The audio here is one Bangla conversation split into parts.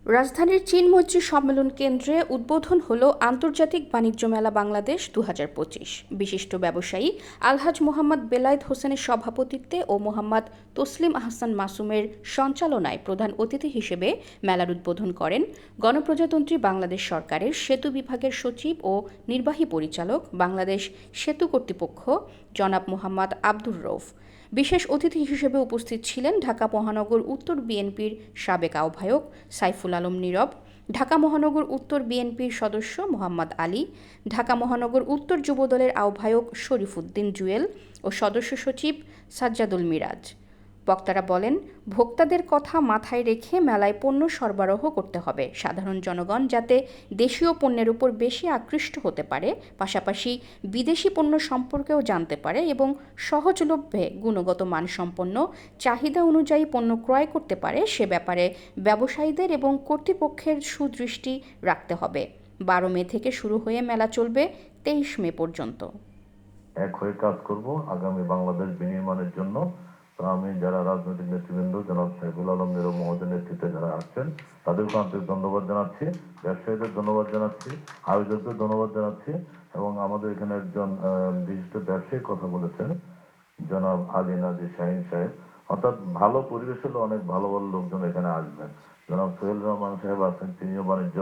রাজধানীর চীন মৈত্রী সম্মেলন কেন্দ্রে উদ্বোধন হলো আন্তর্জাতিক বাণিজ্য মেলা বাংলাদেশ ২০২৫। বিশিষ্ট ব্যবসায়ী আলহাজ মোহাম্মদ বেলায়েত হোসেনের সভাপতিত্বে ও মোহাম্মদ তসলিম আহসান মাসুমের সঞ্চালনায় প্রধান অতিথি হিসেবে মেলার উদ্বোধন করেন গণপ্রজাতন্ত্রী বাংলাদেশ সরকারের সেতু বিভাগের সচিব ও নির্বাহী পরিচালক বাংলাদেশ সেতু কর্তৃপক্ষ জনাব মোহাম্মদ আব্দুর রউফ। বিশেষ অতিথি হিসেবে উপস্থিত ছিলেন ঢাকা মহানগর উত্তর বিএনপির সাবেক আহ্বায়ক সাইফুল আলম নীরব, ঢাকা মহানগর উত্তর বিএনপির সদস্য মোহাম্মদ আলী, ঢাকা মহানগর উত্তর যুবদলের আহ্বায়ক শরীফুদ্দীন জুয়েল ও সদস্য সচিব সাজ্জাদুল মিরাজ। বক্তারা বলেন, ভোক্তাদের কথা মাথায় রেখে মেলায় পণ্য সরবরাহ করতে হবে। সাধারণ জনগণ যাতে দেশীয় পণ্যের উপর বেশি আকৃষ্ট হতে পারে, পাশাপাশি বিদেশি পণ্য সম্পর্কেও জানতে পারে এবং সহজলভ্যে গুণগত মানসম্পন্ন চাহিদা অনুযায়ী পণ্য ক্রয় করতে পারে, সে ব্যাপারে ব্যবসায়ীদের এবং কর্তৃপক্ষের সুদৃষ্টি রাখতে হবে। ১২ মে থেকে শুরু হয়ে মেলা চলবে ২৩ মে পর্যন্ত। এক হয়ে কাজ করব আগামী বাংলাদেশ বিনির্মাণের জন্য। তো আমি যারা রাজনৈতিক নেতৃবৃন্দ জনাব সাইফুল আলম নীরব মহোদয়ের নেতৃত্বে যারা আসছেন তাদেরকে আন্তরিক ধন্যবাদ জানাচ্ছি, ব্যবসায়ীদের ধন্যবাদ জানাচ্ছি, আয়োজকদের ধন্যবাদ জানাচ্ছি এবং আমাদের এখানে একজন বিশিষ্ট ব্যবসায়ী কথা বলেছেন জনাব আলী নাজির শাহিন সাহেব। অর্থাৎ ভালো পরিবেশ হলে অনেক ভালো ভালো লোকজন এখানে আসবেন। জনাব সোহেল রহমান সাহেব আছেন, তিনিও বাণিজ্য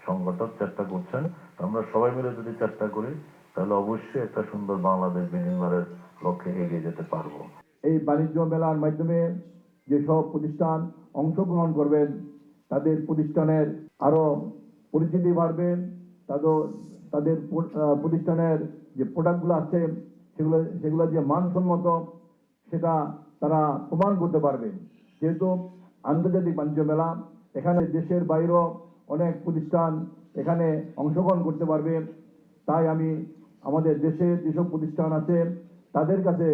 সংগঠক চেষ্টা করছেন। আমরা সবাই মিলে যদি চেষ্টা করি তাহলে অবশ্যই একটা সুন্দর বাংলাদেশ বিনির্মাণের লক্ষ্যে এগিয়ে যেতে পারবো। এই বাণিজ্য মেলার মাধ্যমে যেসব প্রতিষ্ঠান অংশগ্রহণ করবেন তাদের প্রতিষ্ঠানের আরো পরিচিতি বাড়বে, তাদের প্রতিষ্ঠানের যে প্রোডাক্টগুলো আছে সেগুলো যে মানসম্মত সেটা তারা প্রমাণ করতে পারবে। যেহেতু আন্তর্জাতিক বাণিজ্য মেলা, এখানে দেশের বাইরেও অনেক প্রতিষ্ঠান এখানে অংশগ্রহণ করতে পারবে। তাই আমি আমাদের দেশে যেসব প্রতিষ্ঠান আছে তাদের কাছে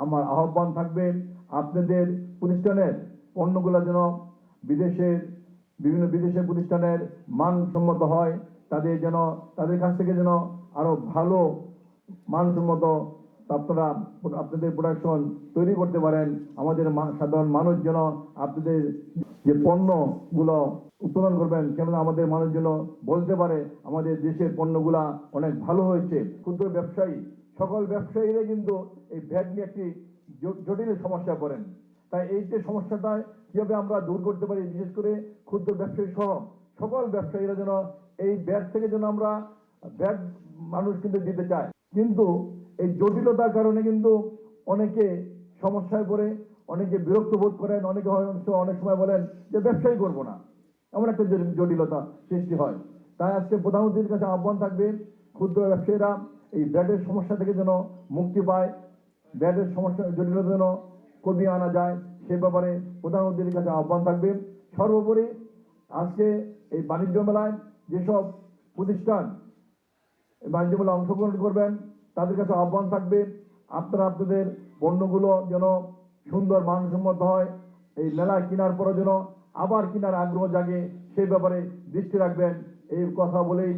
আমার আহ্বান থাকবে, আপনাদের প্রতিষ্ঠানের পণ্যগুলো যেন বিভিন্ন বিদেশের প্রতিষ্ঠানের মানসম্মত হয়, তাদের কাছ থেকে যেন আরো ভালো মানসম্মত আপনাদের প্রোডাকশন তৈরি করতে পারেন। আমাদের সাধারণ মানুষ যেন আপনাদের যে পণ্যগুলো উৎপাদন করবেন সেগুলো আমাদের মানুষ যেন বলতে পারে আমাদের দেশের পণ্যগুলা অনেক ভালো হয়েছে। ক্ষুদ্র ব্যবসায়ী, সকল ব্যবসায়ীরা কিন্তু এই ভ্যাট নিয়ে একটি জটিল সমস্যা পড়েন। তাই এই যে সমস্যাটা কিভাবে আমরা দূর করতে পারি, বিশেষ করে ক্ষুদ্র ব্যবসায়ী সহ সকল ব্যবসায়ীরা যেন এই ভ্যাট থেকে যেন আমরা ভ্যাট মানুষ কিন্তু দিতে চায়, কিন্তু এই জটিলতার কারণে কিন্তু অনেকে সমস্যায় পড়ে, অনেকে বিরক্ত বোধ করেন, অনেকে অনেক সময় বলেন যে ব্যবসায়ী করবো না, এমন একটা জটিলতা সৃষ্টি হয়। তাই আজকে প্রধানমন্ত্রীর কাছে আহ্বান থাকবে ক্ষুদ্র ব্যবসায়ীরা এই ব্যাটের সমস্যা থেকে যেন মুক্তি পায়, ব্যাটের সমস্যা জটিলতা যেন কমিয়ে আনা যায়, সে ব্যাপারে প্রধানমন্ত্রীর কাছে আহ্বান থাকবে। সর্বোপরি আজকে এই বাণিজ্য মেলায় যেসব প্রতিষ্ঠান বাণিজ্য মেলায় অংশগ্রহণ করবেন তাদের কাছে আহ্বান থাকবে, আপনারা আপনাদের পণ্যগুলো যেন সুন্দর মানসম্মত হয়, এই মেলায় কেনার পরে যেন আবার কেনার আগ্রহ জাগে, সেই ব্যাপারে দৃষ্টি রাখবেন। এই কথা বলেই